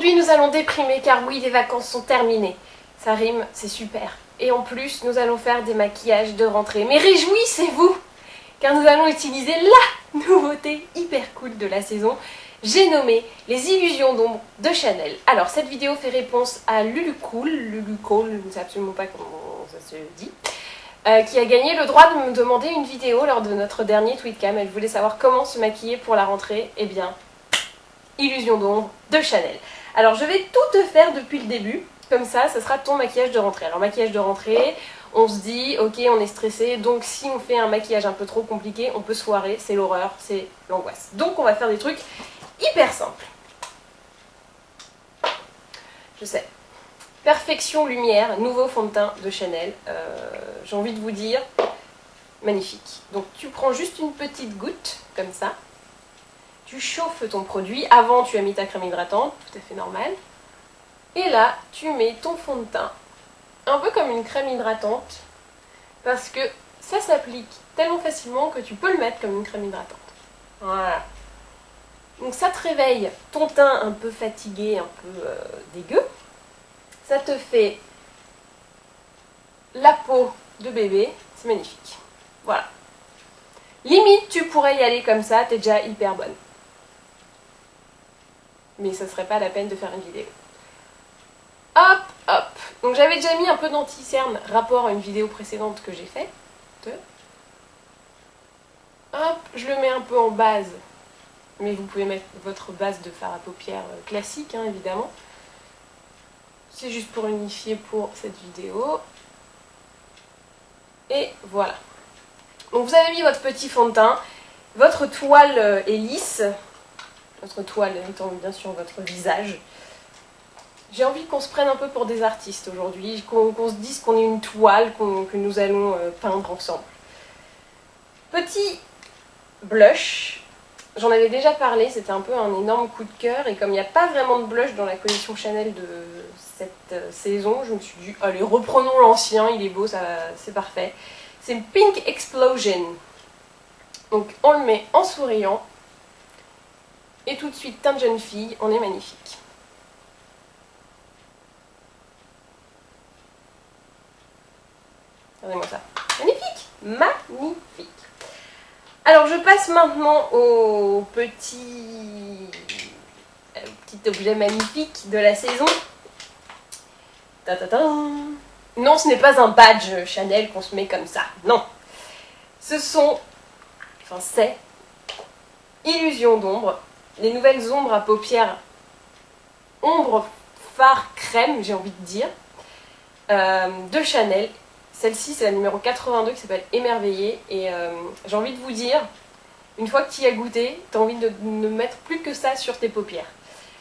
Aujourd'hui, nous allons déprimer car oui, les vacances sont terminées. Ça rime, c'est super. Et en plus, nous allons faire des maquillages de rentrée. Mais réjouissez-vous, car nous allons utiliser la nouveauté hyper cool de la saison. J'ai nommé les illusions d'ombre de Chanel. Alors, cette vidéo fait réponse à Lulucool, je ne sais absolument pas comment ça se dit, qui a gagné le droit de me demander une vidéo lors de notre dernier tweetcam. Elle voulait savoir comment se maquiller pour la rentrée. Eh bien, illusions d'ombre de Chanel. Alors, je vais tout te faire depuis le début. Comme ça sera ton maquillage de rentrée. Alors, maquillage de rentrée, on se dit, ok, on est stressé, donc si on fait un maquillage un peu trop compliqué, on peut se foirer, c'est l'horreur, c'est l'angoisse. Donc, on va faire des trucs hyper simples. Je sais. Perfection Lumière, nouveau fond de teint de Chanel. J'ai envie de vous dire, magnifique. Donc, tu prends juste une petite goutte, comme ça. Tu chauffes ton produit. Avant, tu as mis ta crème hydratante, tout à fait normal. Et là, tu mets ton fond de teint, un peu comme une crème hydratante, parce que ça s'applique tellement facilement que tu peux le mettre comme une crème hydratante. Voilà. Donc ça te réveille ton teint un peu fatigué, un peu dégueu. Ça te fait la peau de bébé, c'est magnifique. Voilà. Limite, tu pourrais y aller comme ça, t'es déjà hyper bonne. Mais ça serait pas la peine de faire une vidéo. Hop, hop. Donc j'avais déjà mis un peu d'anti-cerne rapport à une vidéo précédente que j'ai faite. Hop, je le mets un peu en base. Mais vous pouvez mettre votre base de fard à paupières classique, hein, évidemment. C'est juste pour unifier pour cette vidéo. Et voilà. Donc vous avez mis votre petit fond de teint. Votre toile est lisse. Votre toile étant bien sûr votre visage. J'ai envie qu'on se prenne un peu pour des artistes aujourd'hui, qu'on se dise qu'on est une toile que nous allons peindre ensemble. Petit blush, j'en avais déjà parlé, c'était un peu un énorme coup de cœur, et comme il n'y a pas vraiment de blush dans la collection Chanel de cette saison, je me suis dit, allez, reprenons l'ancien, il est beau, c'est parfait. C'est Pink Explosion. Donc on le met en souriant, et tout de suite, teint de jeune fille, on est magnifique. Regardez-moi ça. Magnifique! Magnifique! Alors, je passe maintenant au petit objet magnifique de la saison. Non, ce n'est pas un badge Chanel qu'on se met comme ça. Non. C'est illusions d'ombre. Les nouvelles ombres à paupières. Ombre fard crème, j'ai envie de dire. De Chanel. Celle-ci, c'est la numéro 82 qui s'appelle Émerveillée. Et j'ai envie de vous dire, une fois que tu y as goûté, tu as envie de ne mettre plus que ça sur tes paupières.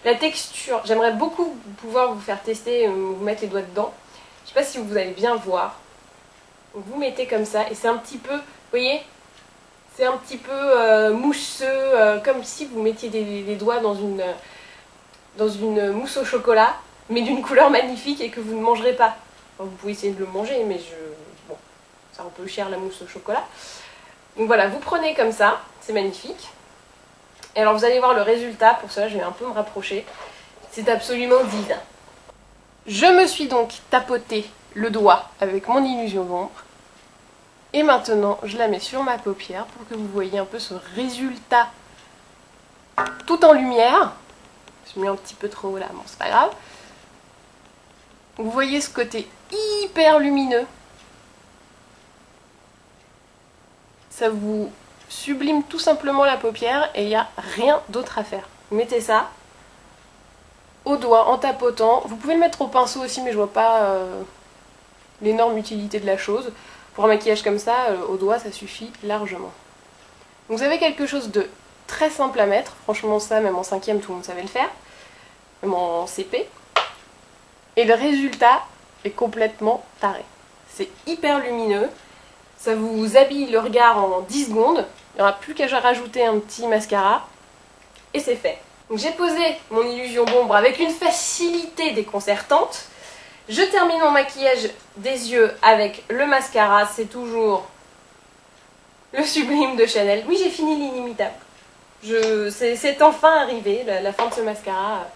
La texture, j'aimerais beaucoup pouvoir vous faire tester, vous mettre les doigts dedans. Je ne sais pas si vous allez bien voir. Donc, vous mettez comme ça et c'est un petit peu, vous voyez, c'est un petit peu mousseux, comme si vous mettiez les doigts dans une mousse au chocolat, mais d'une couleur magnifique et que vous ne mangerez pas. Enfin, vous pouvez essayer de le manger, mais bon, c'est un peu cher la mousse au chocolat. Donc voilà, vous prenez comme ça, c'est magnifique. Et alors vous allez voir le résultat, pour cela je vais un peu me rapprocher. C'est absolument divin. Je me suis donc tapoté le doigt avec mon illusion d'ombre. Et maintenant, je la mets sur ma paupière pour que vous voyez un peu ce résultat tout en lumière. Je suis mis un petit peu trop haut là, bon c'est pas grave. Vous voyez ce côté hyper lumineux. Ça vous sublime tout simplement la paupière et il n'y a rien d'autre à faire. Vous mettez ça au doigt en tapotant. Vous pouvez le mettre au pinceau aussi, mais je vois pas l'énorme utilité de la chose. Pour un maquillage comme ça, au doigt, ça suffit largement. Donc vous avez quelque chose de très simple à mettre. Franchement, ça, même en 5e, tout le monde savait le faire. Même en CP. Et le résultat est complètement taré. C'est hyper lumineux. Ça vous habille le regard en 10 secondes. Il n'y aura plus qu'à rajouter un petit mascara. Et c'est fait. Donc j'ai posé mon illusion d'ombre avec une facilité déconcertante. Je termine mon maquillage des yeux avec le mascara. C'est toujours le sublime de Chanel. Oui, j'ai fini l'inimitable. C'est enfin arrivé, la fin de ce mascara.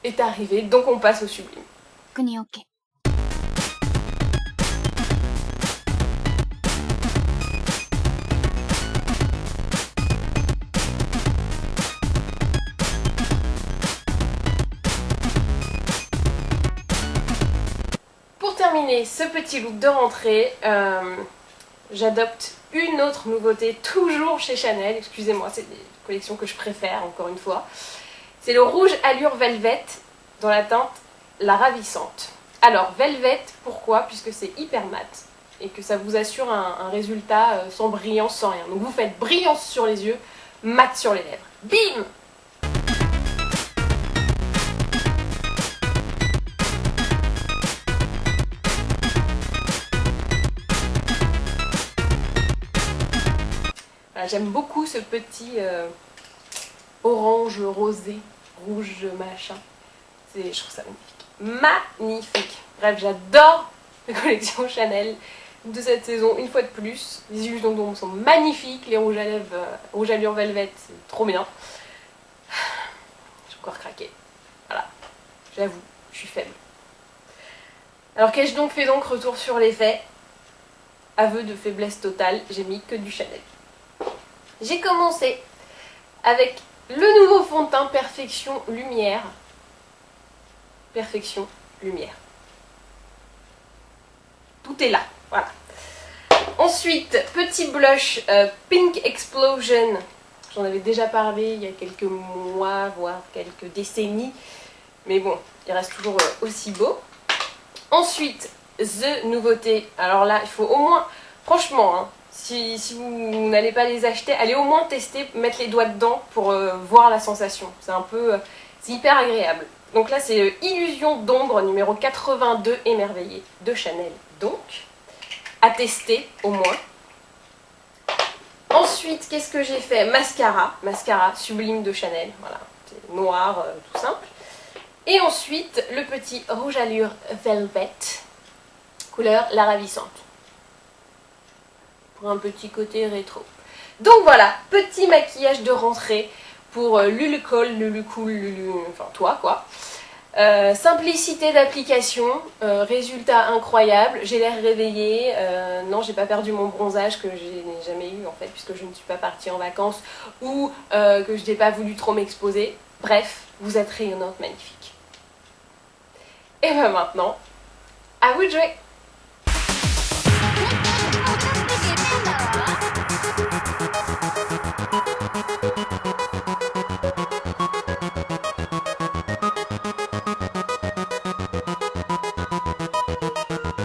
est arrivé, donc on passe au sublime. Kunioke. Pour terminer ce petit look de rentrée, j'adopte une autre nouveauté, toujours chez Chanel, excusez-moi, c'est des collections que je préfère, encore une fois. C'est le rouge Allure Velvet, dans la teinte La Ravissante. Alors, Velvet, pourquoi? Puisque c'est hyper mat, et que ça vous assure un résultat sans brillance, sans rien. Donc vous faites brillance sur les yeux, mat sur les lèvres. Bim! J'aime beaucoup ce petit orange rosé, rouge machin. Je trouve ça magnifique. Magnifique. Bref, j'adore les collections Chanel de cette saison, une fois de plus. Les illusions d'ombre sont magnifiques. Les rouges à lèvres, rouge allure velvet, c'est trop bien. J'ai encore craqué. Voilà. J'avoue, je suis faible. Alors qu'ai-je donc fait donc? Retour sur les faits. Aveu de faiblesse totale, j'ai mis que du Chanel. J'ai commencé avec le nouveau fond de teint Perfection Lumière. Perfection Lumière. Tout est là, voilà. Ensuite, petit blush Pink Explosion. J'en avais déjà parlé il y a quelques mois, voire quelques décennies. Mais bon, il reste toujours aussi beau. Ensuite, The Nouveauté. Alors là, il faut au moins, franchement, hein, si vous n'allez pas les acheter, allez au moins tester, mettre les doigts dedans pour voir la sensation. C'est un peu, c'est hyper agréable. Donc là c'est Illusion d'ombre numéro 82 émerveillé de Chanel. Donc, à tester au moins. Ensuite, qu'est-ce que j'ai fait? Mascara sublime de Chanel. Voilà, c'est noir, tout simple. Et ensuite, le petit rouge allure Velvet, couleur La Ravissante. Pour un petit côté rétro. Donc voilà, petit maquillage de rentrée pour Lulu Cole, Lulu Cool, Lulu... enfin toi quoi. Simplicité d'application, résultat incroyable, j'ai l'air réveillée, non j'ai pas perdu mon bronzage que je n'ai jamais eu en fait puisque je ne suis pas partie en vacances ou que je n'ai pas voulu trop m'exposer. Bref, vous êtes rayonnante, magnifique. Et ben maintenant, à vous de jouer!